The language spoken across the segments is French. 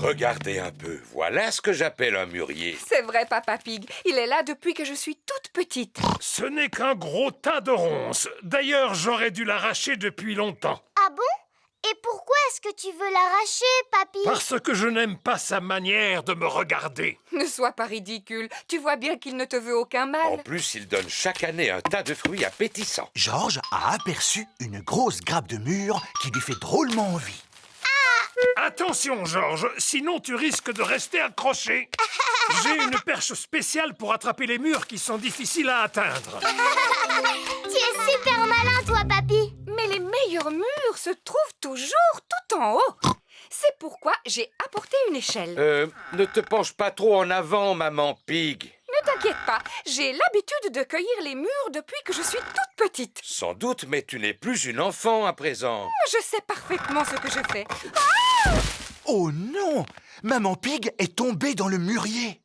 Regardez un peu, voilà ce que j'appelle un mûrier. C'est vrai, Papa Pig. Il est là depuis que je suis toute petite. Ce n'est qu'un gros tas de ronces. D'ailleurs, j'aurais dû l'arracher depuis longtemps. Ah bon? Et pourquoi est-ce que tu veux l'arracher, papy? Parce que je n'aime pas sa manière de me regarder. Ne sois pas ridicule. Tu vois bien qu'il ne te veut aucun mal. En plus, il donne chaque année un tas de fruits appétissants. Georges a aperçu une grosse grappe de mûre qui lui fait drôlement envie. Attention, Georges, sinon tu risques de rester accroché. J'ai une perche spéciale pour attraper les mûres qui sont difficiles à atteindre. Tu es super malin, toi, papy. Mais les meilleurs murs se trouvent toujours tout en haut. C'est pourquoi j'ai apporté une échelle. Ne te penche pas trop en avant, maman Pig. Ne t'inquiète pas, j'ai l'habitude de cueillir les mûres depuis que je suis toute petite. Sans doute, mais tu n'es plus une enfant à présent. Je sais parfaitement ce que je fais. Oh non! Maman Pig est tombée dans le mûrier.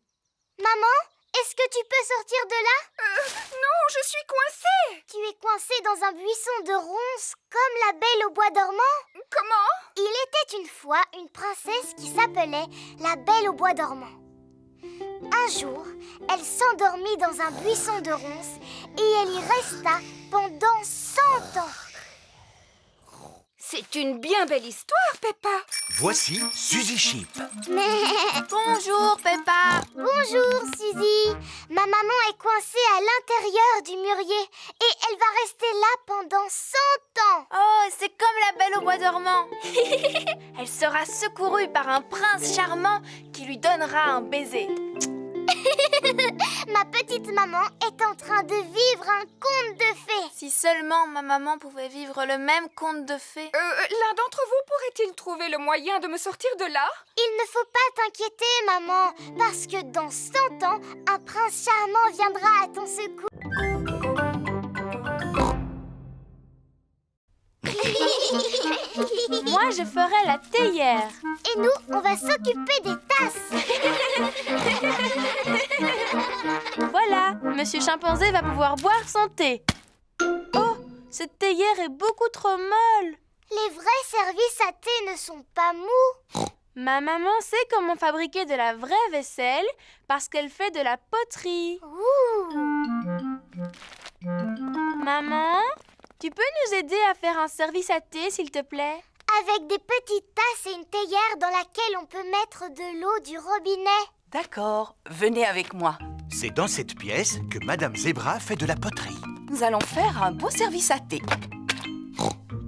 Maman, est-ce que tu peux sortir de là? Non, je suis coincée. Tu es coincée dans un buisson de ronces comme la Belle au bois dormant? Comment? Il était une fois une princesse qui s'appelait la Belle au bois dormant. Un jour, elle s'endormit dans un buisson de ronces et elle y resta pendant 100 ans. C'est une bien belle histoire, Peppa. Voici Suzy Sheep. Bonjour, Peppa. Bonjour, Suzy. Ma maman est coincée à l'intérieur du mûrier et elle va rester là pendant 100 ans. Oh, c'est comme la Belle au bois dormant. Elle sera secourue par un prince charmant qui lui donnera un baiser. Ma petite maman est en train de vivre un conte de fées. Si seulement ma maman pouvait vivre le même conte de fées. L'un d'entre vous pourrait-il trouver le moyen de me sortir de là? Il ne faut pas t'inquiéter, maman, parce que dans 100 ans, un prince charmant viendra à ton secours. Moi, je ferai la théière. Et nous, on va s'occuper des tasses. Voilà, Monsieur Chimpanzé va pouvoir boire son thé. Oh, cette théière est beaucoup trop molle. Les vrais services à thé ne sont pas mous. Ma maman sait comment fabriquer de la vraie vaisselle parce qu'elle fait de la poterie. Maman, tu peux nous aider à faire un service à thé, s'il te plaît? Avec des petites tasses et une théière dans laquelle on peut mettre de l'eau du robinet. D'accord, venez avec moi. C'est dans cette pièce que Madame Zebra fait de la poterie. Nous allons faire un beau service à thé.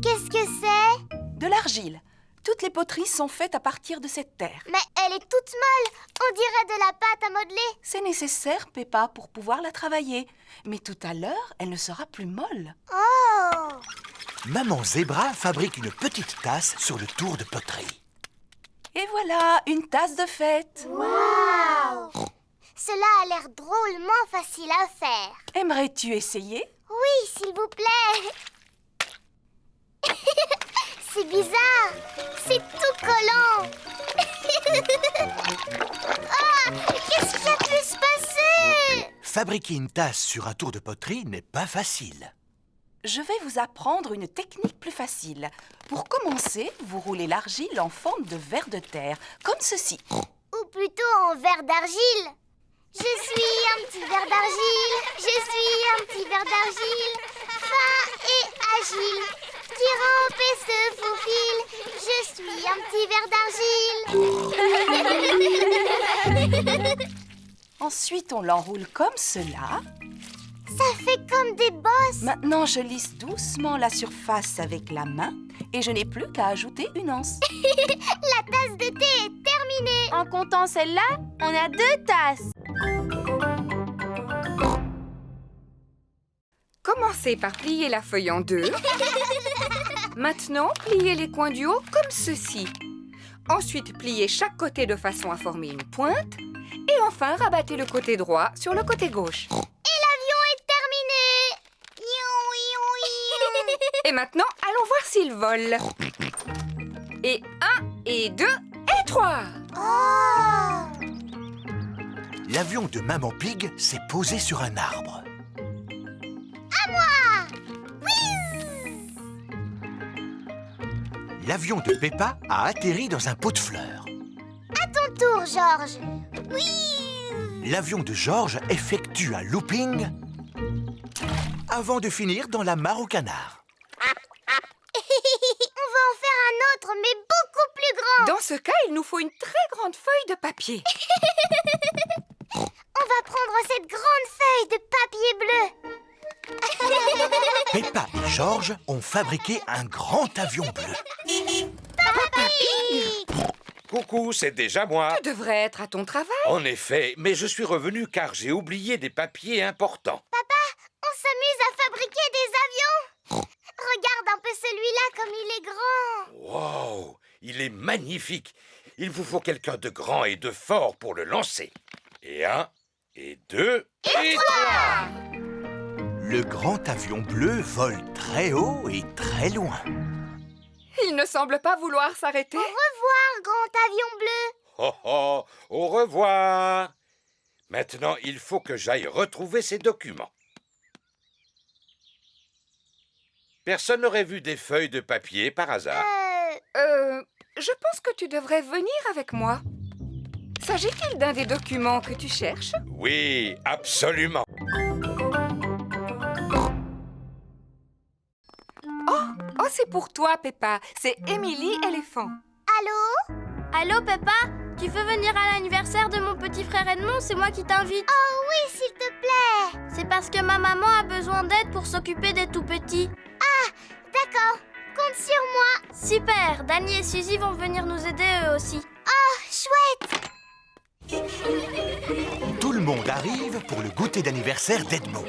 Qu'est-ce que c'est? De l'argile. Toutes les poteries sont faites à partir de cette terre. Mais elle est toute molle. On dirait de la pâte à modeler. C'est nécessaire, Peppa, pour pouvoir la travailler. Mais tout à l'heure, elle ne sera plus molle. Oh! Maman Zebra fabrique une petite tasse sur le tour de poterie. Et voilà, une tasse de fête. Waouh! Cela a l'air drôlement facile à faire. Aimerais-tu essayer? Oui, s'il vous plaît. C'est bizarre. C'est tout collant. Ah, qu'est-ce qui a pu se passer? Fabriquer une tasse sur un tour de poterie n'est pas facile. Je vais vous apprendre une technique plus facile. Pour commencer, vous roulez l'argile en forme de ver de terre, comme ceci. Ou plutôt en verre d'argile. Je suis un petit verre d'argile. Je suis un petit verre d'argile. Fin et agile. Qui rampe et se faufile. Je suis un petit verre d'argile. Ensuite, on l'enroule comme cela. Ça fait comme des bosses. Maintenant, je lisse doucement la surface avec la main et je n'ai plus qu'à ajouter une anse. La tasse de thé est terminée. En comptant celle-là, on a 2 tasses. Commencez par plier la feuille en 2. Maintenant, pliez les coins du haut comme ceci. Ensuite, pliez chaque côté de façon à former une pointe. Et enfin, rabattez le côté droit sur le côté gauche. Et l'avion est terminé. Et maintenant, allons voir s'il vole. Et 1, et 2, et 3. Oh! L'avion de Maman Pig s'est posé sur un arbre. À moi! L'avion de Peppa a atterri dans un pot de fleurs. À pour Georges. Oui. L'avion de Georges effectue un looping avant de finir dans la mare au canard. On va en faire un autre, mais beaucoup plus grand. Dans ce cas, il nous faut une très grande feuille de papier. On va prendre cette grande feuille de papier bleu. Peppa et Georges ont fabriqué un grand avion bleu. Papa Pig. Coucou, c'est déjà moi. Tu devrais être à ton travail. En effet, mais je suis revenu car j'ai oublié des papiers importants. On s'amuse à fabriquer des avions. Regarde un peu celui-là comme il est grand. Wow, il est magnifique. Il vous faut quelqu'un de grand et de fort pour le lancer. Et 1, et 2, et 3. Le grand avion bleu vole très haut et très loin. Il ne semble pas vouloir s'arrêter. Au revoir, grand avion bleu. Oh oh, au revoir. Maintenant, il faut que j'aille retrouver ces documents. Personne n'aurait vu des feuilles de papier par hasard. Je pense que tu devrais venir avec moi. S'agit-il d'un des documents que tu cherches? Oui, absolument. Oh, c'est pour toi, Peppa. C'est Émilie éléphant. Allô? Allô, Peppa? Tu veux venir à l'anniversaire de mon petit frère Edmond? C'est moi qui t'invite. Oh oui, s'il te plaît. C'est parce que ma maman a besoin d'aide pour s'occuper des tout-petits. D'accord, compte sur moi. Super! Danny et Suzy vont venir nous aider eux aussi. Oh, chouette. Tout le monde arrive pour le goûter d'anniversaire d'Edmond.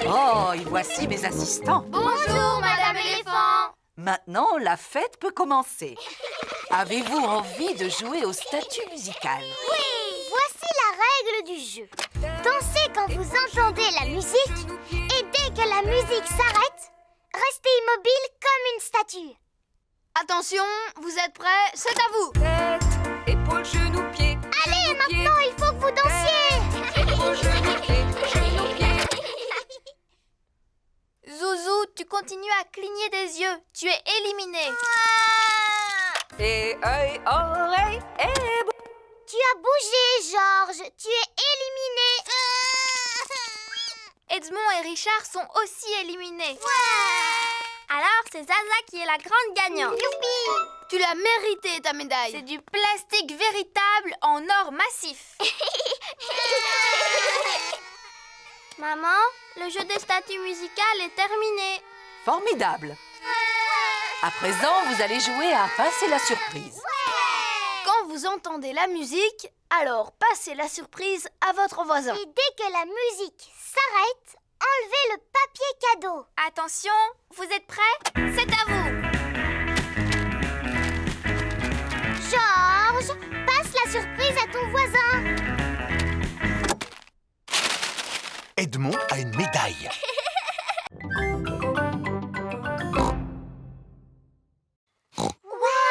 Oh, et voici mes assistants. Bonjour, Madame Éléphant! Maintenant, la fête peut commencer. Avez-vous envie de jouer au statut musical? Oui, voici la règle du jeu. Dansez quand vous entendez la musique et dès que la musique s'arrête, restez immobile comme une statue. Attention, vous êtes prêts? C'est à vous! Tête, épaules, genoux, pieds. Allez, maintenant, il faut que vous dansiez. Épaules, genoux, pieds, genoux, pieds. Zouzou, tu continues à cligner des yeux. Tu es éliminé. Et œil, oreille, et bouche. Tu as bougé, Georges. Tu es éliminé. Edmond et Richard sont aussi éliminés. Alors, c'est Zaza qui est la grande gagnante. Youpi. Tu l'as mérité, ta médaille. C'est du plastique véritable en or massif. Maman, le jeu des statues musicales est terminé. Formidable. À présent, vous allez jouer à Passer la surprise. Quand vous entendez la musique, alors passez la surprise à votre voisin. Et dès que la musique s'arrête, enlevez le papier cadeau. Attention, vous êtes prêts? C'est à vous. Georges, passe la surprise à ton voisin. Edmond a une médaille. Waouh!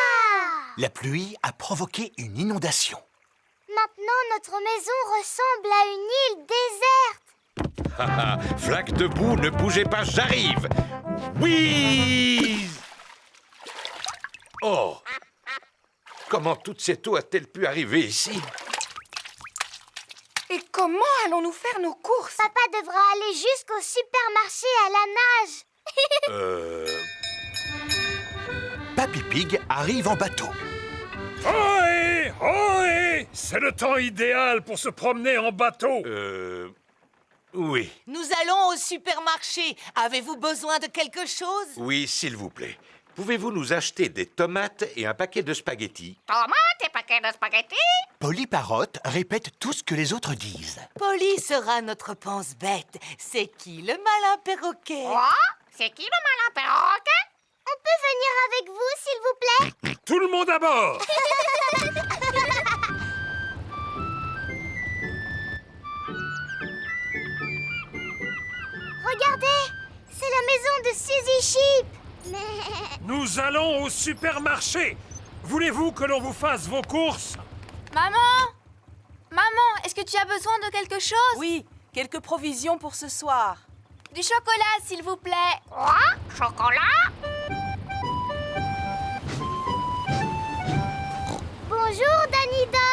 La pluie a provoqué une inondation. Maintenant, notre maison ressemble à une île déserte. Haha, flaque de boue, ne bougez pas, j'arrive. Oui. Oh. Comment toute cette eau a-t-elle pu arriver ici? Et comment allons-nous faire nos courses? Papa devra aller jusqu'au supermarché à la nage. Papy Pig arrive en bateau. Ohé! Ohé! C'est le temps idéal pour se promener en bateau. Oui. Nous allons au supermarché. Avez-vous besoin de quelque chose? Oui, s'il vous plaît. Pouvez-vous nous acheter des tomates et un paquet de spaghettis? Tomates et paquets de spaghettis? Polly Parrot répète tout ce que les autres disent. Polly sera notre pense-bête. C'est qui le malin perroquet? Quoi? C'est qui le malin perroquet? On peut venir avec vous, s'il vous plaît? Tout le monde à bord! Regardez, c'est la maison de Suzy Sheep. Nous allons au supermarché. Voulez-vous que l'on vous fasse vos courses? Maman! Maman, est-ce que tu as besoin de quelque chose? Oui, quelques provisions pour ce soir. Du chocolat, s'il vous plaît. Quoi? Chocolat? Bonjour, Danny Dog.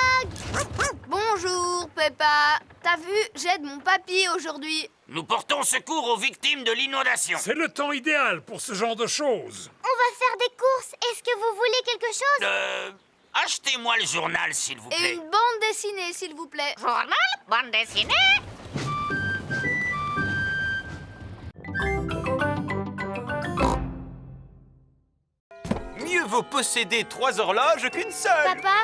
Peppa. T'as vu, j'aide mon papy aujourd'hui. Nous portons secours aux victimes de l'inondation. C'est le temps idéal pour ce genre de choses. On va faire des courses. Est-ce que vous voulez quelque chose? Achetez-moi le journal, s'il vous Et plaît. une bande dessinée, s'il vous plaît. Journal, bande dessinée. Mieux vaut posséder 3 horloges qu'une seule. Papa,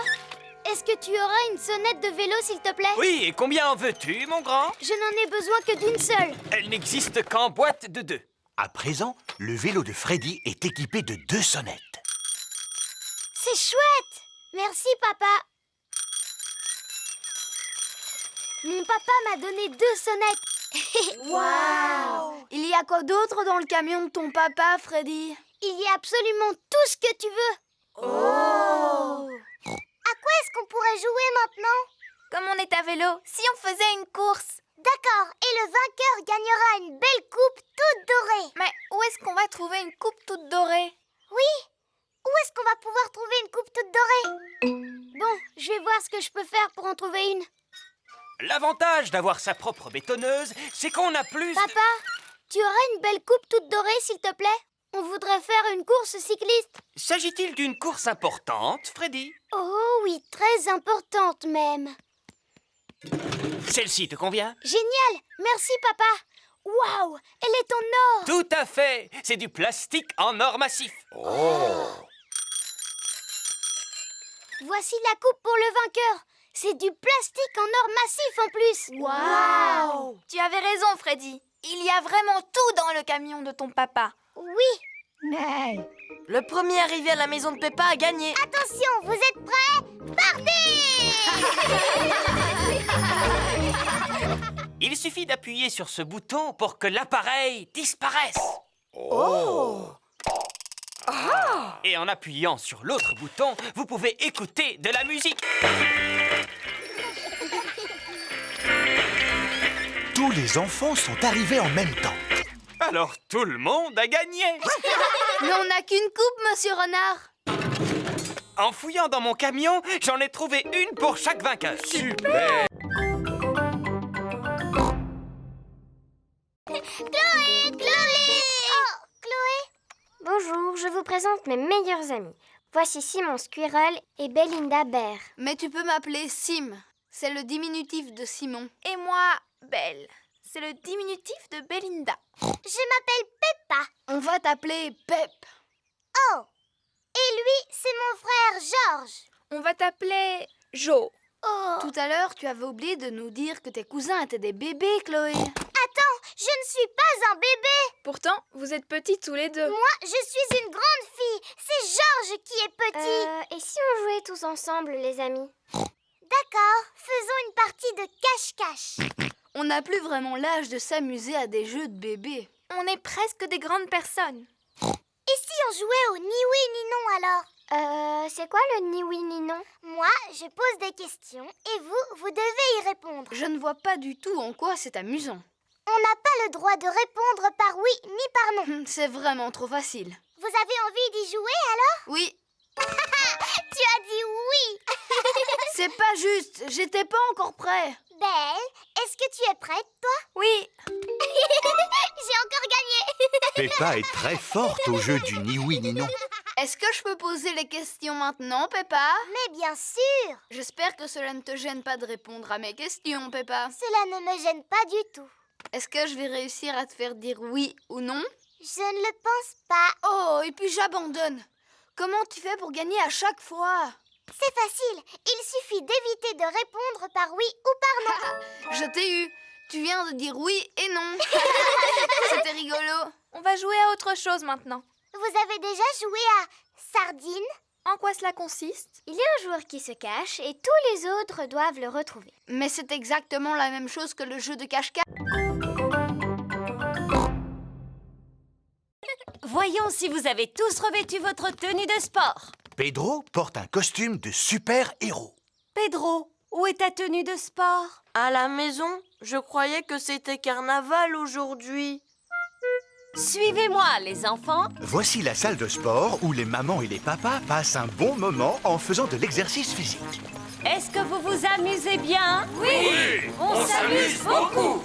est-ce que tu auras une sonnette de vélo, s'il te plaît? Oui, et combien en veux-tu, mon grand? Je n'en ai besoin que d'une seule. Elle n'existe qu'en boîte de 2. À présent, le vélo de Freddy est équipé de 2 sonnettes. C'est chouette. Merci, papa. Mon papa m'a donné 2 sonnettes. Waouh! Il y a quoi d'autre dans le camion de ton papa, Freddy? Il y a absolument tout ce que tu veux. Oh! À quoi est-ce qu'on pourrait jouer maintenant? Comme on est à vélo, si on faisait une course. D'accord, et le vainqueur gagnera une belle coupe toute dorée. Mais où est-ce qu'on va trouver une coupe toute dorée? Oui, où est-ce qu'on va pouvoir trouver une coupe toute dorée? Bon, je vais voir ce que je peux faire pour en trouver une. L'avantage d'avoir sa propre bétonneuse, c'est qu'on a plus... Papa, tu aurais une belle coupe toute dorée, s'il te plaît? On voudrait faire une course cycliste. S'agit-il d'une course importante, Freddy? Oh oui, très importante même. Celle-ci te convient? Génial, merci papa. Waouh, elle est en or. Tout à fait. C'est du plastique en or massif. Oh! Voici la coupe pour le vainqueur. C'est du plastique en or massif en plus. Waouh! Tu avais raison, Freddy. Il y a vraiment tout dans le camion de ton papa. Oui. Le premier arrivé à la maison de Peppa a gagné. Attention, vous êtes prêts? Partez! Il suffit d'appuyer sur ce bouton pour que l'appareil disparaisse. Oh! Et en appuyant sur l'autre bouton, vous pouvez écouter de la musique. Tous les enfants sont arrivés en même temps. Alors tout le monde a gagné. Mais on n'a qu'une coupe, monsieur Renard. En fouillant dans mon camion, j'en ai trouvé une pour chaque vainqueur. Super! Chloé! Chloé! Oh, Chloé! Bonjour, je vous présente mes meilleurs amis. Voici Simon Squirrel et Belinda Bear. Mais tu peux m'appeler Sim. C'est le diminutif de Simon. Et moi, Belle. C'est le diminutif de Belinda. Je m'appelle Peppa. On va t'appeler Pep. Oh! Et lui, c'est mon frère Georges. On va t'appeler Jo. Oh! Tout à l'heure, tu avais oublié de nous dire que tes cousins étaient des bébés, Chloé. Attends, je ne suis pas un bébé. Pourtant, vous êtes petits tous les deux. Moi, je suis une grande fille. C'est Georges qui est petit. Et si on jouait tous ensemble, les amis? D'accord, faisons une partie de cache-cache. On n'a plus vraiment l'âge de s'amuser à des jeux de bébés. On est presque des grandes personnes. Et si on jouait au ni oui ni non alors? C'est quoi le ni oui ni non? Moi, je pose des questions et vous devez y répondre. Je ne vois pas du tout en quoi c'est amusant. On n'a pas le droit de répondre par oui ni par non. C'est vraiment trop facile. Vous avez envie d'y jouer alors? Oui. Tu as dit oui. C'est pas juste, j'étais pas encore prêt. Belle, est-ce que tu es prête, toi? Oui. J'ai encore gagné. Peppa est très forte au jeu du ni oui ni non. Est-ce que je peux poser les questions maintenant, Peppa? Mais bien sûr. J'espère que cela ne te gêne pas de répondre à mes questions, Peppa. Cela ne me gêne pas du tout. Est-ce que je vais réussir à te faire dire oui ou non? Je ne le pense pas. Oh, et puis j'abandonne. Comment tu fais pour gagner à chaque fois? C'est facile. Il suffit d'éviter de répondre par oui ou par non. Je t'ai eu. Tu viens de dire oui et non. C'était rigolo. On va jouer à autre chose maintenant. Vous avez déjà joué à Sardine? En quoi cela consiste? Il y a un joueur qui se cache et tous les autres doivent le retrouver. Mais c'est exactement la même chose que le jeu de cache-cache. Voyons si vous avez tous revêtu votre tenue de sport. Pedro porte un costume de super-héros. Pedro, où est ta tenue de sport? À la maison? Je croyais que c'était carnaval aujourd'hui. Suivez-moi, les enfants. Voici la salle de sport où les mamans et les papas passent un bon moment en faisant de l'exercice physique. Est-ce que vous vous amusez bien? Oui, on s'amuse beaucoup.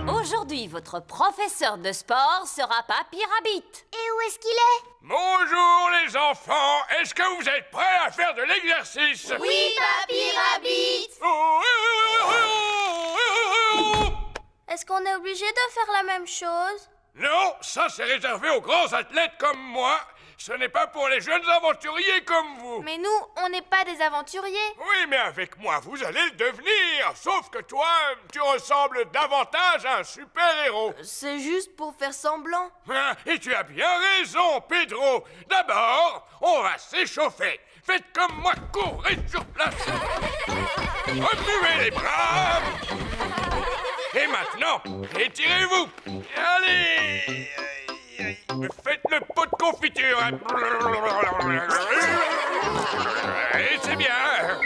Aujourd'hui, votre professeur de sport sera Papy Rabbit. Et où est-ce qu'il est? Bonjour les enfants, est-ce que vous êtes prêts à faire de l'exercice? Oui, Papy Rabbit. Est-ce qu'on est obligé de faire la même chose? Non, ça c'est réservé aux grands athlètes comme moi. Ce n'est pas pour les jeunes aventuriers comme vous. Mais nous, on n'est pas des aventuriers. Oui, mais avec moi, vous allez le devenir. Sauf que toi, tu ressembles davantage à un super-héros. C'est juste pour faire semblant. Hein, et tu as bien raison, Pedro. D'abord, on va s'échauffer. Faites comme moi, courez sur place. Remuez les bras. Et maintenant, étirez-vous. Allez. Faites le pot de confiture. Et c'est bien.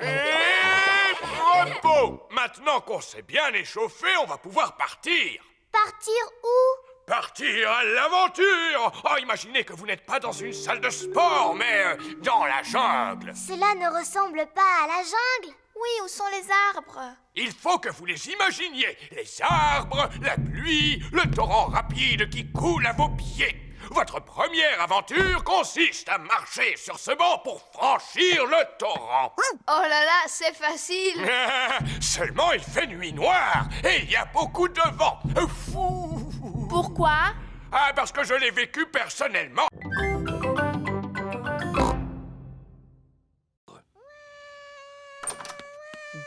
Et repos. Maintenant qu'on s'est bien échauffé, on va pouvoir partir. Partir où? Partir à l'aventure. Oh, imaginez que vous n'êtes pas dans une salle de sport, mais dans la jungle. Cela ne ressemble pas à la jungle. Oui, où sont les arbres? Il faut que vous les imaginiez. Les arbres, la pluie, le torrent rapide qui coule à vos pieds. Votre première aventure consiste à marcher sur ce banc pour franchir le torrent. Oh là là, c'est facile. Seulement, il fait nuit noire et il y a beaucoup de vent. Fou. Pourquoi? Ah, parce que je l'ai vécu personnellement.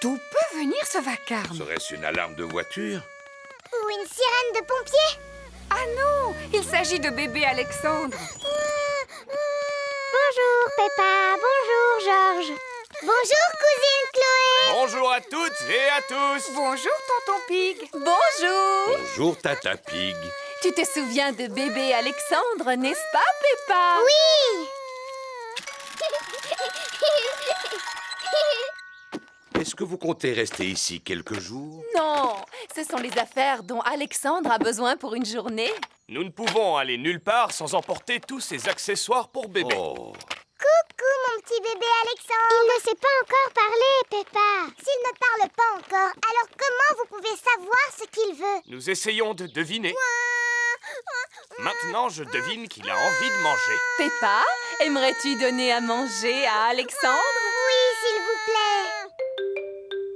D'où peut venir ce vacarme? Serait-ce une alarme de voiture? Ou une sirène de pompier? Ah non, il s'agit de bébé Alexandre. Bonjour Peppa, bonjour Georges. Bonjour, cousine Chloé. Bonjour à toutes et à tous. Bonjour, tonton Pig. Bonjour. Bonjour, Tata Pig. Tu te souviens de bébé Alexandre, n'est-ce pas, Peppa? Oui. Est-ce que vous comptez rester ici quelques jours? Non, ce sont les affaires dont Alexandre a besoin pour une journée. Nous ne pouvons aller nulle part sans emporter tous ces accessoires pour bébé. Oh. Coucou, mon petit bébé Alexandre. Il ne sait pas encore parler, Peppa. S'il ne parle pas encore, alors comment vous pouvez savoir ce qu'il veut? Nous essayons de deviner. Maintenant, je devine qu'il a envie de manger. Peppa, aimerais-tu donner à manger à Alexandre? Oui, s'il vous plaît.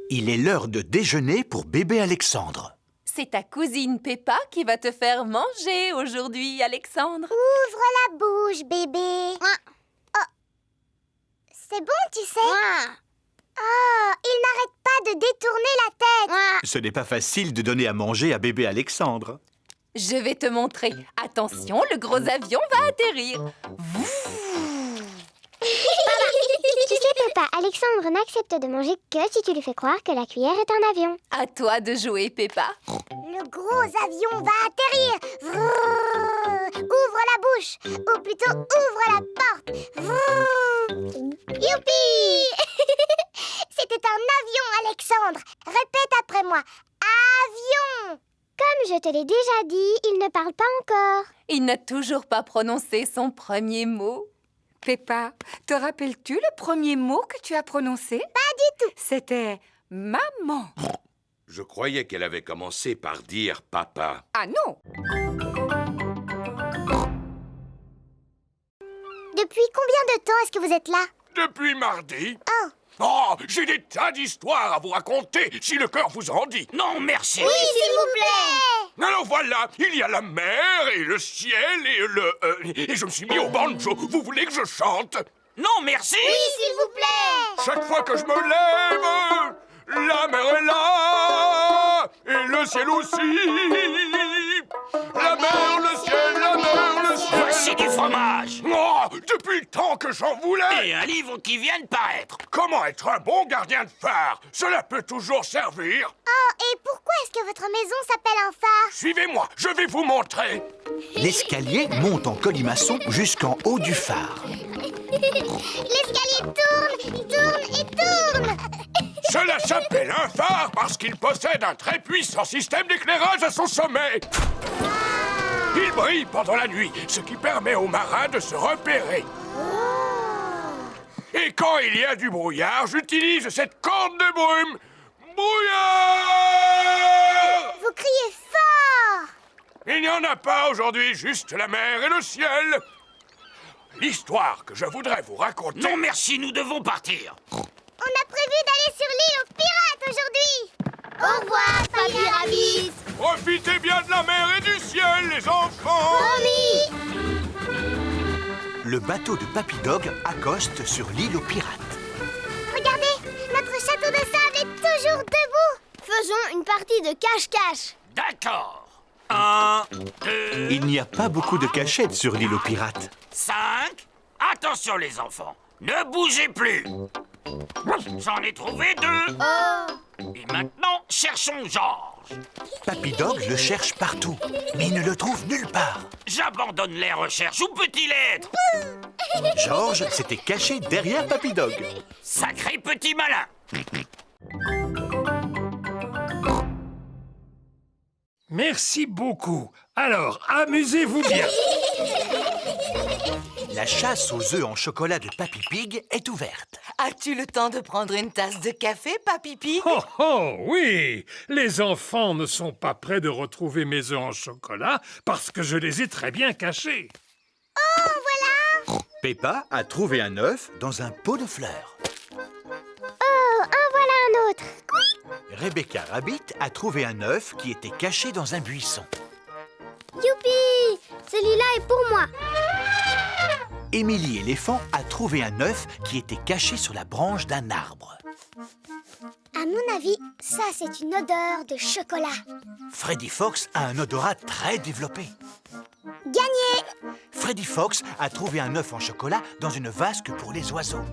Il est l'heure de déjeuner pour bébé Alexandre. C'est ta cousine Peppa qui va te faire manger aujourd'hui, Alexandre. Ouvre la bouche, bébé. Oh. C'est bon, tu sais. Oh, il n'arrête pas de détourner la tête. Ce n'est pas facile de donner à manger à bébé Alexandre. Je vais te montrer. Attention, le gros avion va atterrir. Tu sais, Peppa, Alexandre n'accepte de manger que si tu lui fais croire que la cuillère est un avion. À toi de jouer, Peppa. Le gros avion va atterrir. Vrrr. Ouvre la bouche. Ou plutôt, ouvre la porte. Vrrr. Youpi. C'était un avion, Alexandre. Répète après moi. Avion. Comme je te l'ai déjà dit, il ne parle pas encore. Il n'a toujours pas prononcé son premier mot. Peppa, te rappelles-tu le premier mot que tu as prononcé? Pas du tout. C'était maman. Je croyais qu'elle avait commencé par dire papa. Ah non! Depuis combien de temps est-ce que vous êtes là? Depuis mardi. Oh. Oh, j'ai des tas d'histoires à vous raconter, si le cœur vous en dit. Non, merci. Oui, s'il vous plaît. Alors voilà, il y a la mer et le ciel et je me suis mis au banjo. Vous voulez que je chante? Non, merci. Oui, s'il vous plaît. Chaque fois que je me lève, la mer est là et le ciel aussi. La mer, le ciel, la mer, le ciel. Voici du fromage. Oh, depuis le temps que j'en voulais. Et un livre qui vient de paraître. Comment être un bon gardien de phare? Cela peut toujours servir. Oh, et pourquoi est-ce que votre maison s'appelle un phare? Suivez-moi, je vais vous montrer. L'escalier monte en colimaçon jusqu'en haut du phare. L'escalier tourne et tourne. Cela s'appelle un phare parce qu'il possède un très puissant système d'éclairage à son sommet. Il brille pendant la nuit, ce qui permet aux marins de se repérer. Et quand il y a du brouillard, j'utilise cette corne de brume. Brouillard! Vous criez fort! Il n'y en a pas aujourd'hui, juste la mer et le ciel. L'histoire que je voudrais vous raconter... Non, merci, nous devons partir. On a prévu d'aller sur l'île aux pirates aujourd'hui. Au revoir, Papy Rabbit. Profitez bien de la mer et du ciel, les enfants. Promis. Le bateau de Papy Dog accoste sur l'île aux pirates. Regardez, notre château de sable est toujours debout. Faisons une partie de cache-cache. D'accord. 1, 2, Il n'y a pas beaucoup de cachettes sur l'île aux pirates. 5. Attention les enfants, ne bougez plus. J'en ai trouvé 2. Et maintenant, cherchons Georges. Papy Dog le cherche partout, mais il ne le trouve nulle part. J'abandonne les recherches. Où peut-il être? Georges s'était caché derrière Papy Dog. Sacré petit malin. Merci beaucoup. Alors, amusez-vous bien. La chasse aux œufs en chocolat de Papy Pig est ouverte. As-tu le temps de prendre une tasse de café, Papy Pig? Oh, oh, oui. Les enfants ne sont pas prêts de retrouver mes œufs en chocolat parce que je les ai très bien cachés. Oh, voilà. Peppa a trouvé un œuf dans un pot de fleurs. Oh, en voilà un autre. Rebecca Rabbit a trouvé un œuf qui était caché dans un buisson. Youpi! Celui-là est pour moi. Émilie Éléphant a trouvé un œuf qui était caché sur la branche d'un arbre. À mon avis, ça c'est une odeur de chocolat. Freddy Fox a un odorat très développé. Gagné! Freddy Fox a trouvé un œuf en chocolat dans une vasque pour les oiseaux.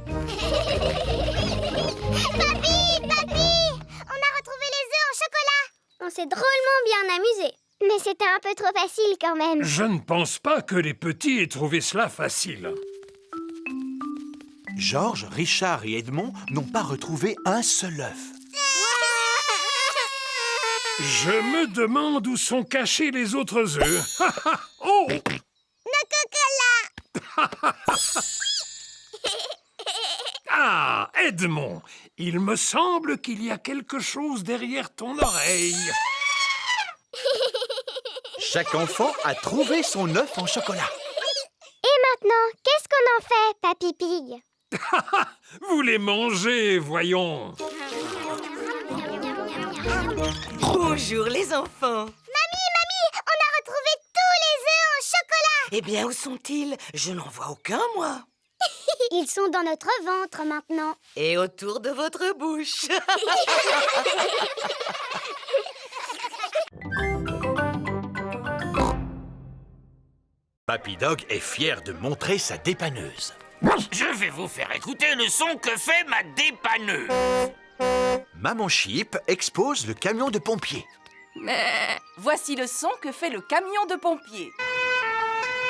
Papy! Papy! On a retrouvé les œufs en chocolat! On s'est drôlement bien amusé. Mais c'était un peu trop facile quand même. Je ne pense pas que les petits aient trouvé cela facile. Georges, Richard et Edmond n'ont pas retrouvé un seul œuf. Je me demande où sont cachés les autres œufs. Oh! Nos cocolas! Ah, Edmond, il me semble qu'il y a quelque chose derrière ton oreille. Chaque enfant a trouvé son œuf en chocolat. Et maintenant, qu'est-ce qu'on en fait, Papy Pig? Vous les mangez, voyons. Bonjour les enfants. Mamie, on a retrouvé tous les œufs en chocolat. Eh bien, où sont-ils? Je n'en vois aucun, moi. Ils sont dans notre ventre maintenant. Et autour de votre bouche. Papy Dog est fier de montrer sa dépanneuse. Je vais vous faire écouter le son que fait ma dépanneuse. Maman Sheep expose le camion de pompiers. Voici le son que fait le camion de pompiers.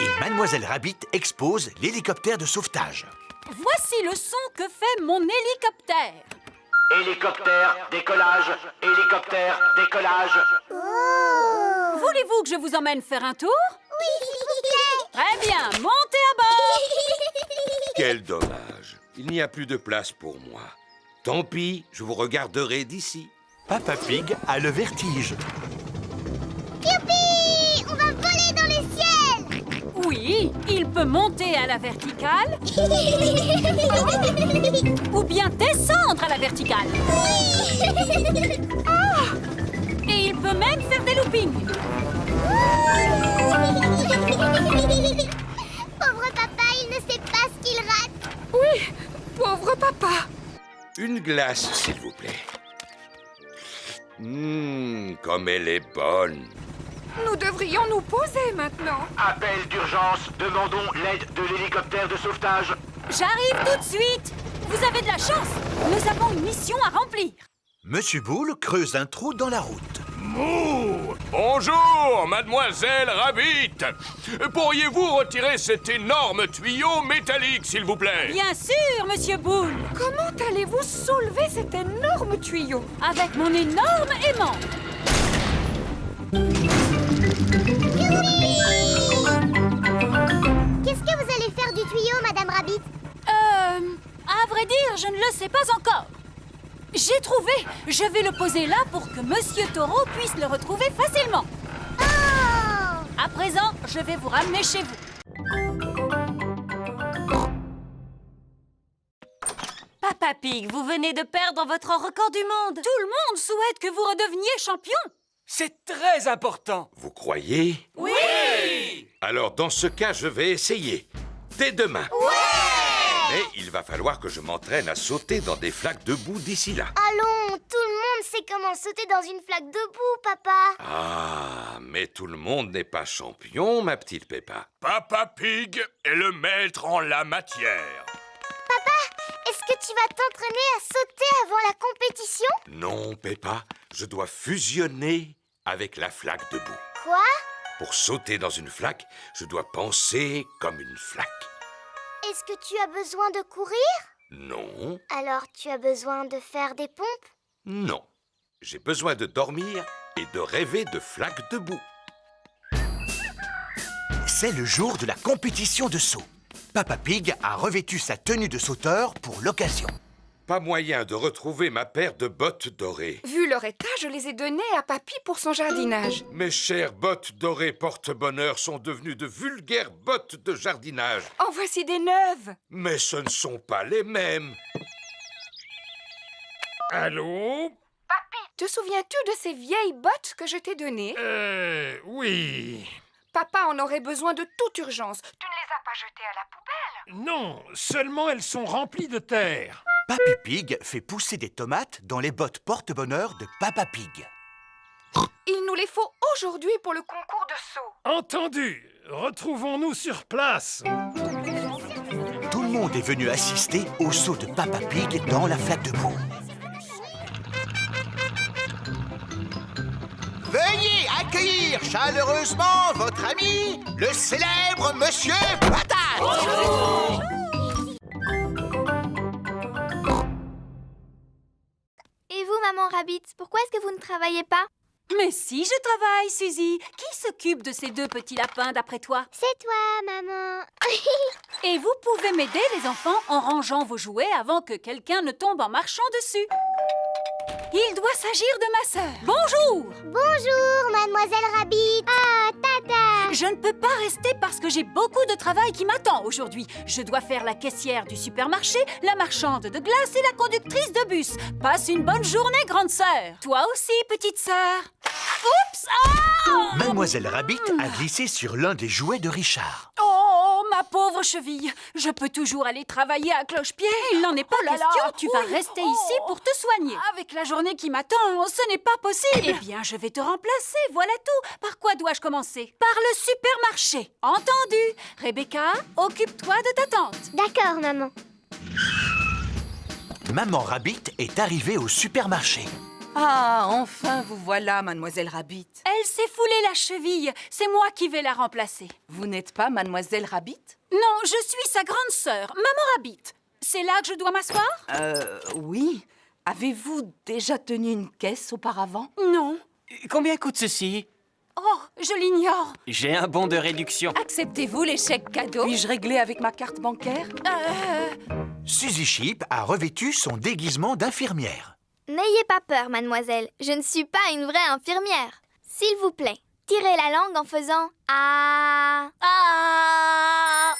Et Mademoiselle Rabbit expose l'hélicoptère de sauvetage. Voici le son que fait mon hélicoptère. Hélicoptère, décollage, hélicoptère, décollage. Oh! Voulez-vous que je vous emmène faire un tour? Oui, s'il vous plaît. Très bien, montez à bord. Quel dommage. Il n'y a plus de place pour moi. Tant pis, je vous regarderai d'ici. Papa Pig a le vertige. Youpi! On va voler dans le ciel! Oui, il peut monter à la verticale ou bien descendre à la verticale. Et il peut même faire des loopings. Pauvre papa, il ne sait pas ce qu'il rate. Oui, pauvre papa. Une glace, s'il vous plaît. Comme elle est bonne. Nous devrions nous poser maintenant. Appel d'urgence, demandons l'aide de l'hélicoptère de sauvetage. J'arrive tout de suite. Vous avez de la chance. Nous avons une mission à remplir. Monsieur Boule creuse un trou dans la route. Mouh! Bonjour, mademoiselle Rabbit. Pourriez-vous retirer cet énorme tuyau métallique, s'il vous plaît? Bien sûr, monsieur Boule. Comment allez-vous soulever cet énorme tuyau? Avec mon énorme aimant. Qu'est-ce que vous allez faire du tuyau, Madame Rabbit? J'ai trouvé! Je vais le poser là pour que Monsieur Taureau puisse le retrouver facilement. À présent, je vais vous ramener chez vous. Papa Pig, vous venez de perdre votre record du monde. Tout le monde souhaite que vous redeveniez champion. C'est très important. Vous croyez? Oui! Alors, dans ce cas, je vais essayer. Dès demain. Mais il va falloir que je m'entraîne à sauter dans des flaques de boue d'ici là. Allons, tout le monde sait comment sauter dans une flaque de boue, papa. Ah, mais tout le monde n'est pas champion, ma petite Peppa. Papa Pig est le maître en la matière. Est-ce que tu vas t'entraîner à sauter avant la compétition? Non, Peppa, je dois fusionner avec la flaque de boue. Quoi? Pour sauter dans une flaque, je dois penser comme une flaque. Est-ce que tu as besoin de courir? Non, Alors tu as besoin de faire des pompes? non. J'ai besoin de dormir et de rêver de flaques de boue. C'est le jour de la compétition de saut. Papa Pig a revêtu sa tenue de sauteur pour l'occasion. Pas moyen de retrouver ma paire de bottes dorées. Vu leur état, je les ai données à Papy pour son jardinage. Mes chères bottes dorées porte-bonheur sont devenues de vulgaires bottes de jardinage. En voici des neuves. Mais ce ne sont pas les mêmes. Allô? Te souviens-tu de ces vieilles bottes que je t'ai données? Oui. Papa en aurait besoin de toute urgence. Tu ne les as pas jetées à la poubelle? Non, seulement elles sont remplies de terre. Papy Pig fait pousser des tomates dans les bottes porte-bonheur de Papa Pig. Il nous les faut aujourd'hui pour le concours de saut. Entendu. Retrouvons-nous sur place. Tout le monde est venu assister au saut de Papa Pig dans la flaque de boue. Veuillez accueillir chaleureusement votre ami, le célèbre Monsieur Patate. Et vous, maman Rabbit, pourquoi est-ce que vous ne travaillez pas? Mais si, je travaille, Suzy. Qui s'occupe de ces deux petits lapins, d'après toi? C'est toi, maman. Et vous pouvez m'aider, les enfants, en rangeant vos jouets avant que quelqu'un ne tombe en marchant dessus. Il doit s'agir de ma sœur. Bonjour! Bonjour, mademoiselle Rabbit. Ah, tata. Je ne peux pas rester parce que j'ai beaucoup de travail qui m'attend aujourd'hui. Je dois faire la caissière du supermarché, la marchande de glace et la conductrice de bus. Passe une bonne journée, grande sœur. Toi aussi, petite sœur. Oups! Ah! Mademoiselle Rabbit a glissé sur l'un des jouets de Richard. Oh, ma pauvre cheville. Je peux toujours aller travailler à cloche-pied. Il n'en est pas question. Tu vas rester ici pour te soigner. Avec la journée qui m'attend, ce n'est pas possible. Eh bien, je vais te remplacer, voilà tout. Par quoi dois-je commencer? Par le supermarché. Entendu. Rebecca, occupe-toi de ta tante. D'accord, maman. Maman Rabbit est arrivée au supermarché. Ah, enfin vous voilà, mademoiselle Rabbit. Elle s'est foulée la cheville. C'est moi qui vais la remplacer. Vous n'êtes pas mademoiselle Rabbit? Non, je suis sa grande sœur, Maman Rabbit. C'est là que je dois m'asseoir? Oui. Avez-vous déjà tenu une caisse auparavant? Non. Combien coûte ceci? Oh, je l'ignore. J'ai un bon de réduction. Acceptez-vous les chèques cadeaux? Puis-je régler avec ma carte bancaire? Suzy Sheep a revêtu son déguisement d'infirmière. N'ayez pas peur, mademoiselle. Je ne suis pas une vraie infirmière. S'il vous plaît, tirez la langue en faisant « Ah ». Ah!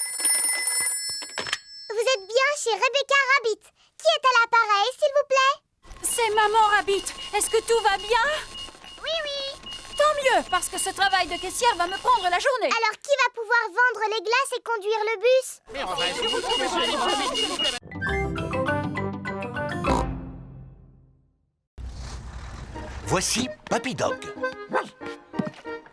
Vous êtes bien chez Rebecca Rabbit. Qui est à l'appareil, s'il vous plaît? C'est Maman Rabbit. Est-ce que tout va bien? Oui, oui. Tant mieux, parce que ce travail de caissière va me prendre la journée. Alors qui va pouvoir vendre les glaces et conduire le bus? Voici Papy Dog.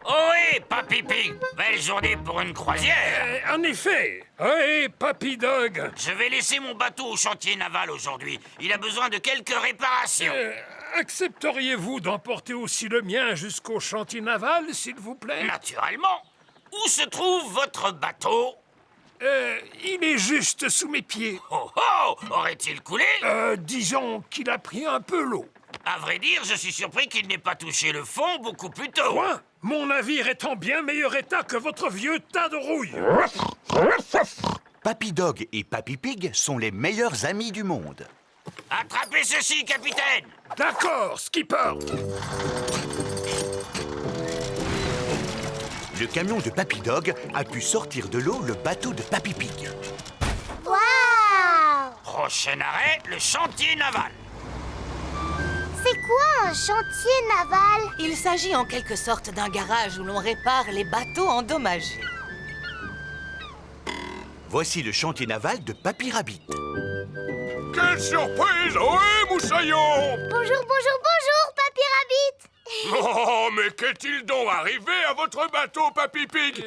Ohé, Papy Pig! Belle journée pour une croisière! En effet. Oui, Papy Dog. Je vais laisser mon bateau au chantier naval aujourd'hui. Il a besoin de quelques réparations. Accepteriez-vous d'emporter aussi le mien jusqu'au chantier naval, s'il vous plaît? Naturellement. Où se trouve votre bateau? Il est juste sous mes pieds. Oh oh! Aurait-il coulé? Disons qu'il a pris un peu l'eau. À vrai dire, je suis surpris qu'il n'ait pas touché le fond beaucoup plus tôt. Quoi? Mon navire est en bien meilleur état que votre vieux tas de rouille. Papy Dog et Papy Pig sont les meilleurs amis du monde. Attrapez ceci, capitaine! D'accord, skipper. Le camion de Papy Dog a pu sortir de l'eau le bateau de Papy Pig. Waouh! Prochain arrêt, le chantier naval. C'est quoi un chantier naval? Il s'agit en quelque sorte d'un garage où l'on répare les bateaux endommagés. Voici le chantier naval de Papy Rabbit. Quelle surprise! Ohé, moussaillon! Bonjour, bonjour, bonjour, Papy Rabbit! Oh, mais qu'est-il donc arrivé à votre bateau, Papy Pig?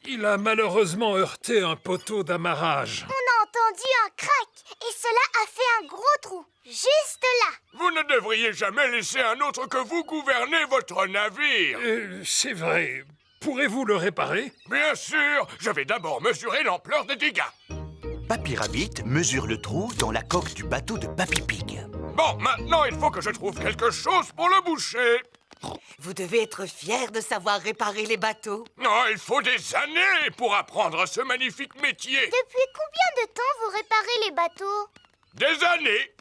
Il a malheureusement heurté un poteau d'amarrage. On a entendu un crack et cela a fait un gros trou, juste là. Vous ne devriez jamais laisser un autre que vous gouverner votre navire. C'est vrai. Pourrez-vous le réparer? Bien sûr, je vais d'abord mesurer l'ampleur des dégâts. Papy Rabbit mesure le trou dans la coque du bateau de Papy Pig. Bon, maintenant, il faut que je trouve quelque chose pour le boucher. Vous devez être fier de savoir réparer les bateaux. Non, il faut des années pour apprendre ce magnifique métier. Depuis combien de temps vous réparez les bateaux? Des années.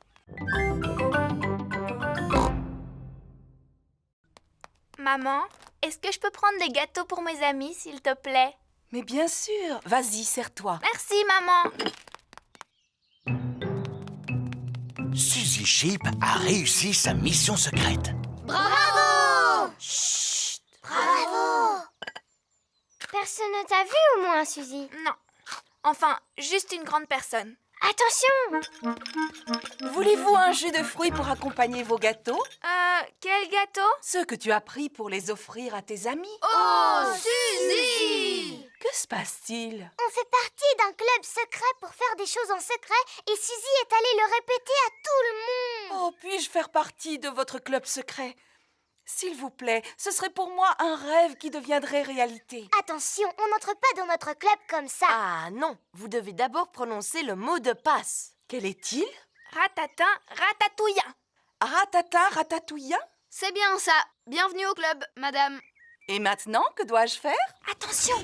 Maman, est-ce que je peux prendre des gâteaux pour mes amis, s'il te plaît? Mais bien sûr. Vas-y, serre-toi. Merci, maman. Suzy Sheep a réussi sa mission secrète. Bravo! Chut! Bravo! Personne ne t'a vu au moins, Suzy? Non. Enfin, juste une grande personne. Attention! Voulez-vous un jus de fruits pour accompagner vos gâteaux? Quel gâteau? Ceux que tu as pris pour les offrir à tes amis. Oh, Suzy! Que se passe-t-il? On fait partie d'un club secret pour faire des choses en secret et Suzy est allée le répéter à tout le monde. Oh, puis-je faire partie de votre club secret? S'il vous plaît, ce serait pour moi un rêve qui deviendrait réalité. Attention, on n'entre pas dans notre club comme ça. Ah non, vous devez d'abord prononcer le mot de passe. Quel est-il? Ratatin, ratatouillant. Ratata, ratatouillant? C'est bien ça. Bienvenue au club, madame. Et maintenant, que dois-je faire? Attention!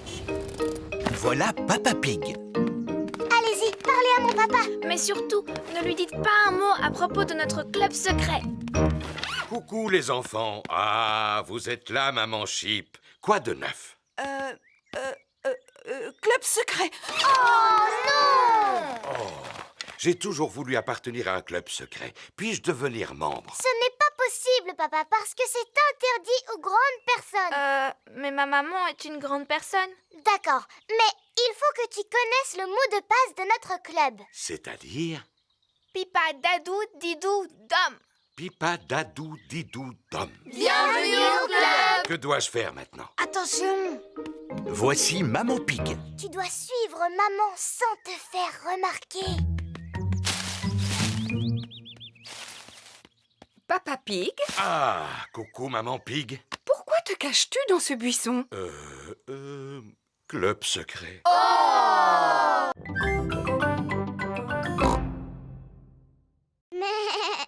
Voilà Papa Pig. Allez-y, parlez à mon papa. Mais surtout, ne lui dites pas un mot à propos de notre club secret. Coucou les enfants. Ah, vous êtes là, maman Sheep. Quoi de neuf? Club secret. Oh non! Oh, j'ai toujours voulu appartenir à un club secret. Puis-je devenir membre? Ce n'est pas possible, papa, parce que c'est interdit aux grandes personnes. Mais ma maman est une grande personne. D'accord, mais il faut que tu connaisses le mot de passe de notre club. C'est-à-dire? Pipa, dadou, didou, dom. Pipa, dadou, didou, dom. Bienvenue au club! Que dois-je faire maintenant? Attention! Voici Maman Pig. Tu dois suivre maman sans te faire remarquer. Papa Pig, Ah, coucou maman Pig. pourquoi te caches-tu dans ce buisson? Club secret.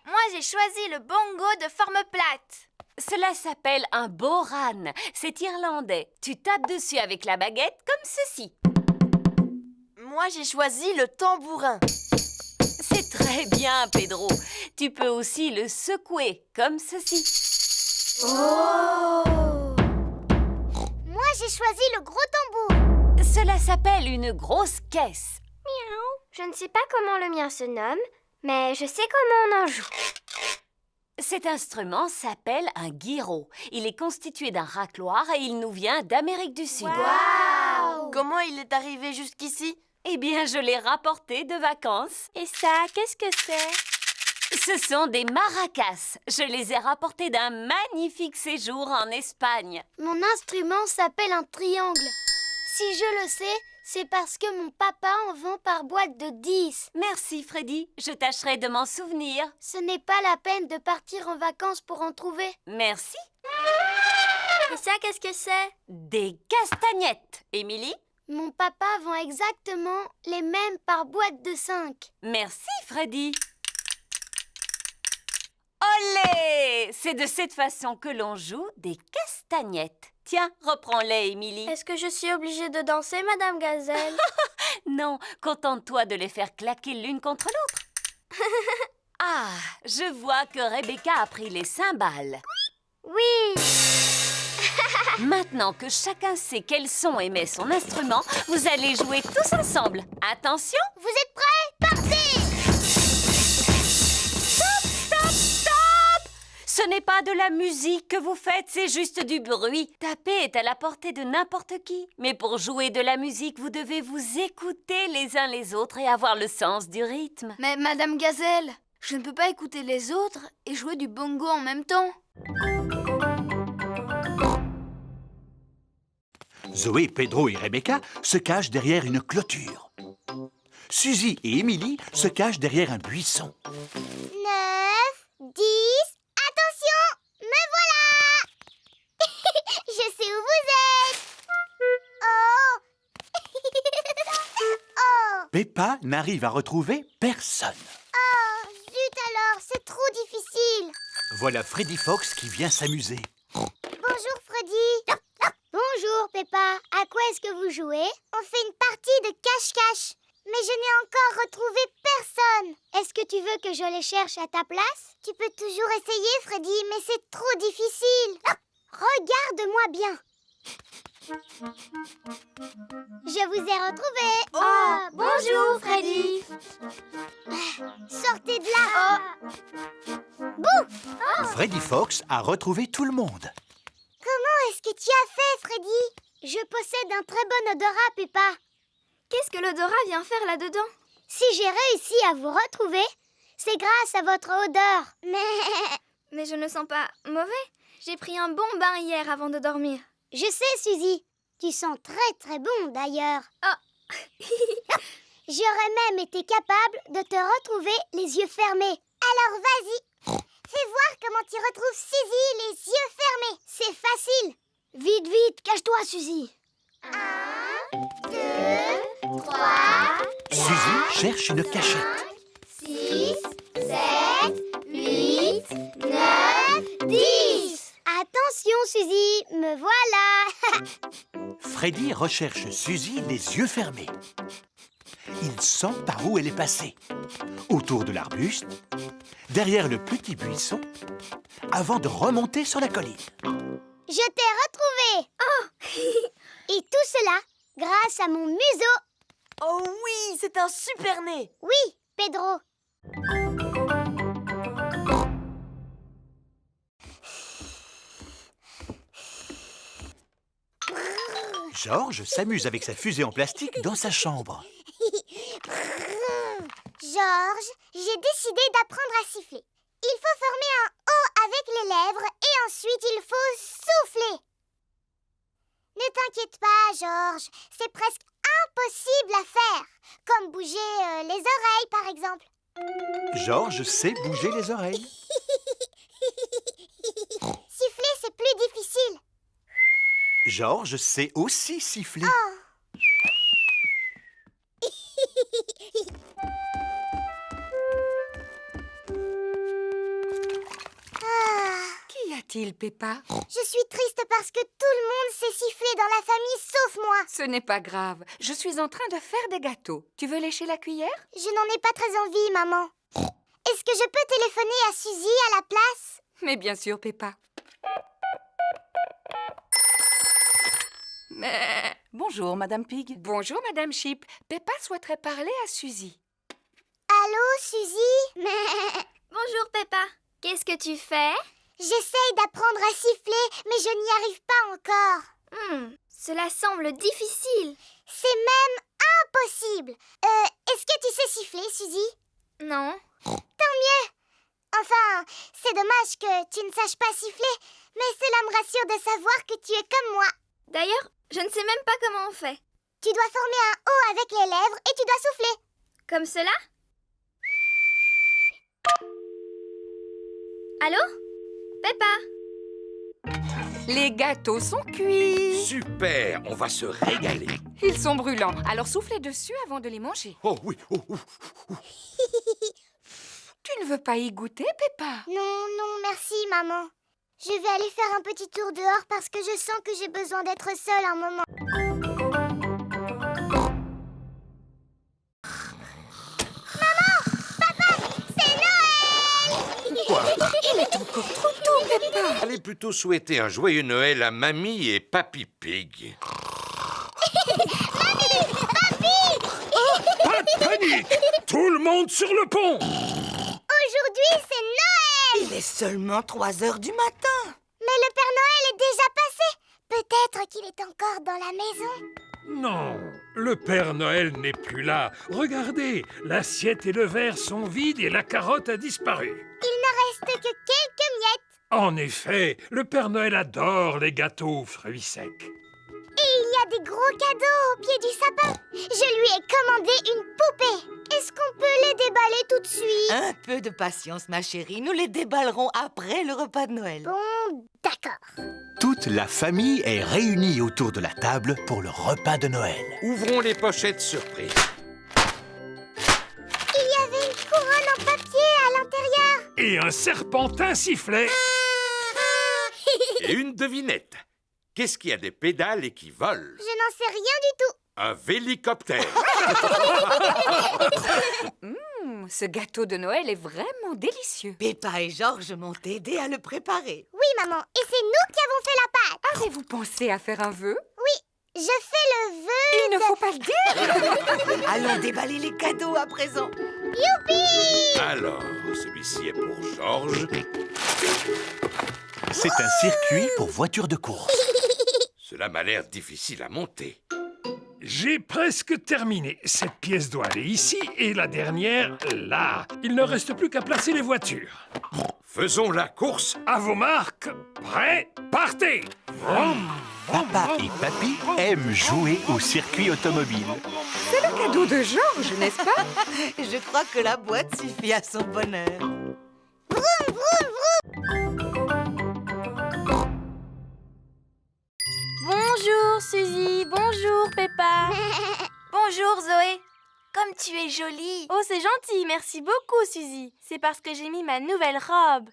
Moi, j'ai choisi le bongo de forme plate. Cela s'appelle un boran. C'est irlandais. Tu tapes dessus avec la baguette comme ceci. Moi, j'ai choisi le tambourin. C'est très bien, Pedro. Tu peux aussi le secouer comme ceci. Oh! Moi, j'ai choisi le gros tambour. Cela s'appelle une grosse caisse. Miaou. Je ne sais pas comment le mien se nomme, mais je sais comment on en joue. Cet instrument s'appelle un guiro. Il est constitué d'un racloir et il nous vient d'Amérique du Sud. Wow! Comment il est arrivé jusqu'ici? Eh bien, je l'ai rapporté de vacances. Et ça, qu'est-ce que c'est? Ce sont des maracas. Je les ai rapportés d'un magnifique séjour en Espagne. Mon instrument s'appelle un triangle. Si je le sais, c'est parce que mon papa en vend par boîte de 10. Merci, Freddy. Je tâcherai de m'en souvenir. Ce n'est pas la peine de partir en vacances pour en trouver. Merci. Et ça, qu'est-ce que c'est? Des castagnettes. Émilie? Mon papa vend exactement les mêmes par boîte de 5. Merci, Freddy. Olé! C'est de cette façon que l'on joue des castagnettes. Tiens, reprends-les, Émilie. Est-ce que je suis obligée de danser, Madame Gazelle? Non, contente-toi de les faire claquer l'une contre l'autre. Ah, je vois que Rebecca a pris les cymbales. Oui. Maintenant que chacun sait quel son émet son instrument, vous allez jouer tous ensemble. Attention! Vous êtes prêts? Partez! Stop, stop, stop! Ce n'est pas de la musique que vous faites, c'est juste du bruit. Taper est à la portée de n'importe qui. Mais pour jouer de la musique, vous devez vous écouter les uns les autres et avoir le sens du rythme. Mais Madame Gazelle, je ne peux pas écouter les autres et jouer du bongo en même temps. Zoé, Pedro et Rebecca se cachent derrière une clôture. Suzy et Émilie se cachent derrière un buisson. 9, 10... Attention! Me voilà! Je sais où vous êtes! Oh! Oh! Peppa n'arrive à retrouver personne. Oh! Zut alors, c'est trop difficile! Voilà Freddy Fox qui vient s'amuser. Bonjour Freddy! Bonjour Peppa, à quoi est-ce que vous jouez? On fait une partie de cache-cache, mais je n'ai encore retrouvé personne. Est-ce que tu veux que je les cherche à ta place? Tu peux toujours essayer Freddy, mais c'est trop difficile. Regarde-moi bien. Je vous ai retrouvé. Oh, bonjour Freddy. Sortez de là. Bouh! Freddy Fox a retrouvé tout le monde. Comment est-ce que tu as fait, Freddy? Je possède un très bon odorat, Peppa. Qu'est-ce que l'odorat vient faire là-dedans? Si j'ai réussi à vous retrouver, c'est grâce à votre odeur. Mais je ne sens pas mauvais. J'ai pris un bon bain hier avant de dormir. Je sais, Suzy. Tu sens très très bon, d'ailleurs. Oh. J'aurais même été capable de te retrouver les yeux fermés. Alors vas-y. Fais voir comment tu retrouves Suzy les yeux fermés. C'est facile. Vite, vite, cache-toi, Suzy. 1, 2, 3, Suzy cherche une cachette. 6, 7, 8, 9, 10. Attention, Suzy, me voilà. Freddy recherche Suzy les yeux fermés. Il sent par où elle est passée. Autour de l'arbuste, derrière le petit buisson, avant de remonter sur la colline. Je t'ai retrouvé. Oh. Et tout cela grâce à mon museau. Oh oui, c'est un super nez. Oui, Pedro. Georges s'amuse avec sa fusée en plastique dans sa chambre. Georges, j'ai décidé d'apprendre à siffler. Il faut former un O avec les lèvres et ensuite il faut souffler. Ne t'inquiète pas, Georges, c'est presque impossible à faire. Comme bouger les oreilles, par exemple. Georges sait bouger les oreilles. Siffler, c'est plus difficile. Georges sait aussi siffler. Oh. Qu'y a-t-il, Peppa? Je suis triste parce que tout le monde sait siffler dans la famille sauf moi. Ce n'est pas grave. Je suis en train de faire des gâteaux. Tu veux lécher la cuillère? Je n'en ai pas très envie, maman. Est-ce que je peux téléphoner à Suzy à la place? Mais bien sûr, Peppa. Mais... Bonjour, Madame Pig. Bonjour, Madame Sheep. Peppa souhaiterait parler à Suzy. Allô, Suzy? Bonjour, Peppa. Qu'est-ce que tu fais? J'essaye d'apprendre à siffler, mais je n'y arrive pas encore. Cela semble difficile. C'est même impossible. Est-ce que tu sais siffler, Suzy? Non. Tant mieux. Enfin, c'est dommage que tu ne saches pas siffler, mais cela me rassure de savoir que tu es comme moi. D'ailleurs, je ne sais même pas comment on fait. Tu dois former un O avec les lèvres et tu dois souffler. Comme cela? Allô? Peppa? Les gâteaux sont cuits. Super, on va se régaler. Ils sont brûlants, alors soufflez dessus avant de les manger. Oh oui, oh. Tu ne veux pas y goûter, Peppa? Non, merci, maman. Je vais aller faire un petit tour dehors parce que je sens que j'ai besoin d'être seule un moment. Maman! Papa! C'est Noël! C'est encore trop tôt, Peppa. Allez plutôt souhaiter un joyeux Noël à Mamie et Papy Pig. Pas de panique! Tout le monde sur le pont! Aujourd'hui, c'est Noël! Il est seulement 3 heures du matin. Mais le Père Noël est déjà passé. Peut-être qu'il est encore dans la maison. Non, le Père Noël n'est plus là. Regardez, l'assiette et le verre sont vides et la carotte a disparu. Il ne reste que quelques miettes. En effet, le Père Noël adore les gâteaux aux fruits secs. Et il y a des gros cadeaux au pied du sapin. Je lui ai commandé une poupée. Est-ce qu'on peut les déballer tout de suite? Un peu de patience, ma chérie. Nous les déballerons après le repas de Noël. Bon, d'accord. Toute la famille est réunie autour de la table pour le repas de Noël. Ouvrons les pochettes surprises. Il y avait une couronne en papier à l'intérieur. Et un serpentin sifflait. Et une devinette. Qu'est-ce qui a des pédales et qui vole? Je n'en sais rien du tout. Un vélicoptère. Ce gâteau de Noël est vraiment délicieux. Peppa et Georges m'ont aidé à le préparer. Oui, maman, et c'est nous qui avons fait la pâte. Avez-vous pensé à faire un vœu? Oui, je fais le vœu. Il ne faut pas le dire. Allons déballer les cadeaux à présent. Youpi! Alors, celui-ci est pour Georges. C'est un circuit pour voitures de course. Cela m'a l'air difficile à monter. J'ai presque terminé. Cette pièce doit aller ici et la dernière là. Il ne reste plus qu'à placer les voitures. Faisons la course. À vos marques, prêts, partez! Papa et Papy aiment jouer au circuit automobile. C'est le cadeau de Georges, n'est-ce pas? Je crois que la boîte suffit à son bonheur. Vroom, vroom, vroom. Bonjour Suzy, bonjour Peppa. Bonjour Zoé. Comme tu es jolie. Oh, c'est gentil, merci beaucoup Suzy. C'est parce que j'ai mis ma nouvelle robe.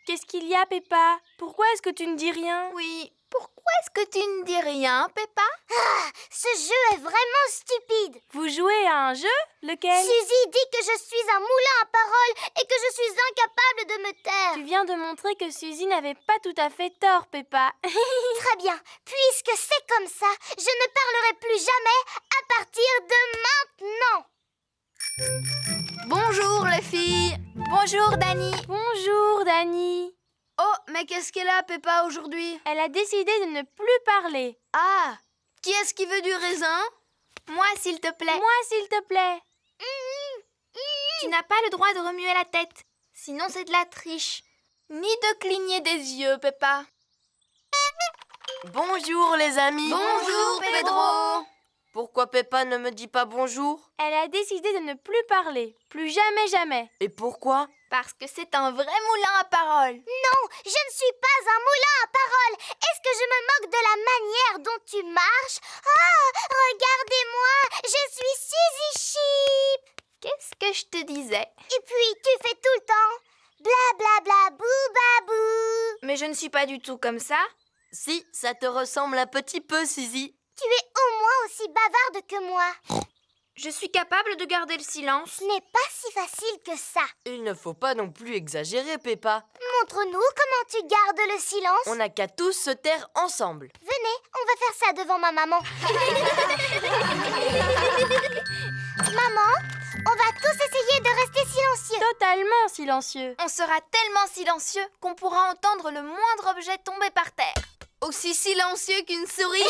Qu'est-ce qu'il y a, Peppa? Pourquoi est-ce que tu ne dis rien? Oui, pourquoi est-ce que tu ne dis rien, Peppa? Ah, ce jeu est vraiment stupide. Vous jouez à un jeu? Lequel? Suzy dit que je suis un moulin à paroles et que je suis incapable de me taire. Tu viens de montrer que Suzy n'avait pas tout à fait tort, Peppa. Très bien. Puisque c'est comme ça, je ne parlerai plus jamais à partir de maintenant. Bonjour les filles. Bonjour Dani. Bonjour Dani. Oh, mais qu'est-ce qu'elle a, Peppa, aujourd'hui? Elle a décidé de ne plus parler. Ah, qui est-ce qui veut du raisin? Moi, s'il te plaît. Moi, s'il te plaît. Tu n'as pas le droit de remuer la tête. Sinon, c'est de la triche. Ni de cligner des yeux, Peppa. Bonjour les amis. Bonjour, Pedro. Pourquoi Peppa ne me dit pas bonjour? Elle a décidé de ne plus parler. Plus jamais, jamais. Et pourquoi? Parce que c'est un vrai moulin à paroles. Non, je ne suis pas un moulin à paroles. Est-ce que je me moque de la manière dont tu marches? Ah, regardez-moi, je suis Suzy Sheep. Qu'est-ce que je te disais? Et puis, tu fais tout le temps bla bla bla bou babou. Mais je ne suis pas du tout comme ça. Si, ça te ressemble un petit peu, Suzy. Tu es au moins aussi bavarde que moi. Je suis capable de garder le silence. Ce n'est pas si facile que ça. Il ne faut pas non plus exagérer, Peppa. Montre-nous comment tu gardes le silence. On n'a qu'à tous se taire ensemble. Venez, on va faire ça devant ma maman. Maman, on va tous essayer de rester silencieux. Totalement silencieux. On sera tellement silencieux qu'on pourra entendre le moindre objet tomber par terre. Aussi silencieux qu'une souris.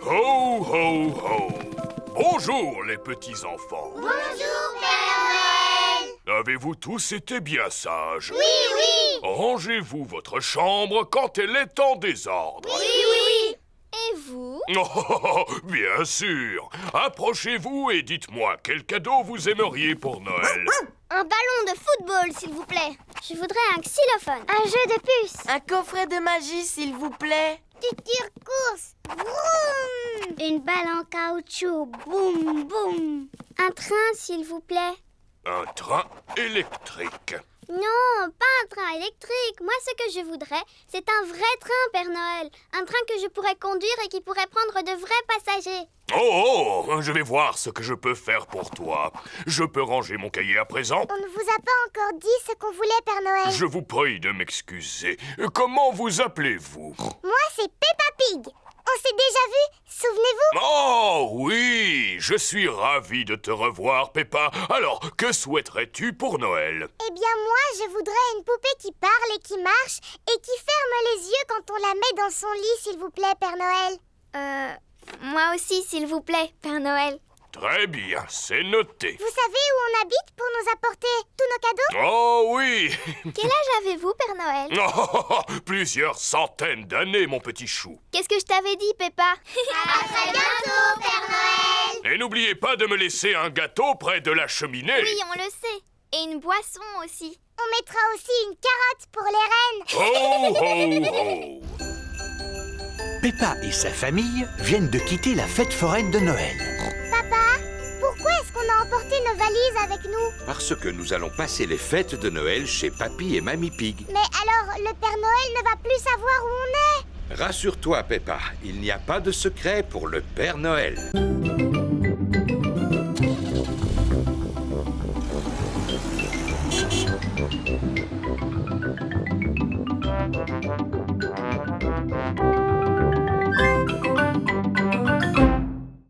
Ho, ho, ho! Bonjour, les petits-enfants. Bonjour, Père Noël. Avez-vous tous été bien sages? Oui, oui. Rangez-vous votre chambre quand elle est en désordre. Oui, oui, oui. Et vous? Oh, bien sûr. Approchez-vous et dites-moi quel cadeau vous aimeriez pour Noël. Un ballon de football, s'il vous plaît. Je voudrais un xylophone. Un jeu de puces. Un coffret de magie, s'il vous plaît. Du tire-course. Vroom. Une balle en caoutchouc. Boum, boum. Un train, s'il vous plaît. Un train électrique. Non, pas un train électrique. Moi, ce que je voudrais, c'est un vrai train, Père Noël. Un train que je pourrais conduire et qui pourrait prendre de vrais passagers. Oh, je vais voir ce que je peux faire pour toi. Je peux ranger mon cahier à présent? On ne vous a pas encore dit ce qu'on voulait, Père Noël. Je vous prie de m'excuser. Comment vous appelez-vous? Moi, c'est Peppa Pig. On s'est déjà vu, souvenez-vous? Oh oui, je suis ravi de te revoir, Peppa. Alors, que souhaiterais-tu pour Noël? Eh bien, moi, je voudrais une poupée qui parle et qui marche et qui ferme les yeux quand on la met dans son lit, s'il vous plaît, Père Noël. Moi aussi, s'il vous plaît, Père Noël. Très bien, c'est noté. Vous savez où on habite pour nous apporter tous nos cadeaux? Oh oui. Quel âge avez-vous, Père Noël? Oh, plusieurs centaines d'années, mon petit chou. Qu'est-ce que je t'avais dit, Peppa? À très bientôt, Père Noël. Et n'oubliez pas de me laisser un gâteau près de la cheminée. Oui, on le sait. Et une boisson aussi. On mettra aussi une carotte pour les reines. Ho, ho, ho. Peppa et sa famille viennent de quitter la fête foraine de Noël. Papa, pourquoi est-ce qu'on a emporté nos valises avec nous? Parce que nous allons passer les fêtes de Noël chez Papy et Mamie Pig. Mais alors, le Père Noël ne va plus savoir où on est. Rassure-toi, Peppa, il n'y a pas de secret pour le Père Noël.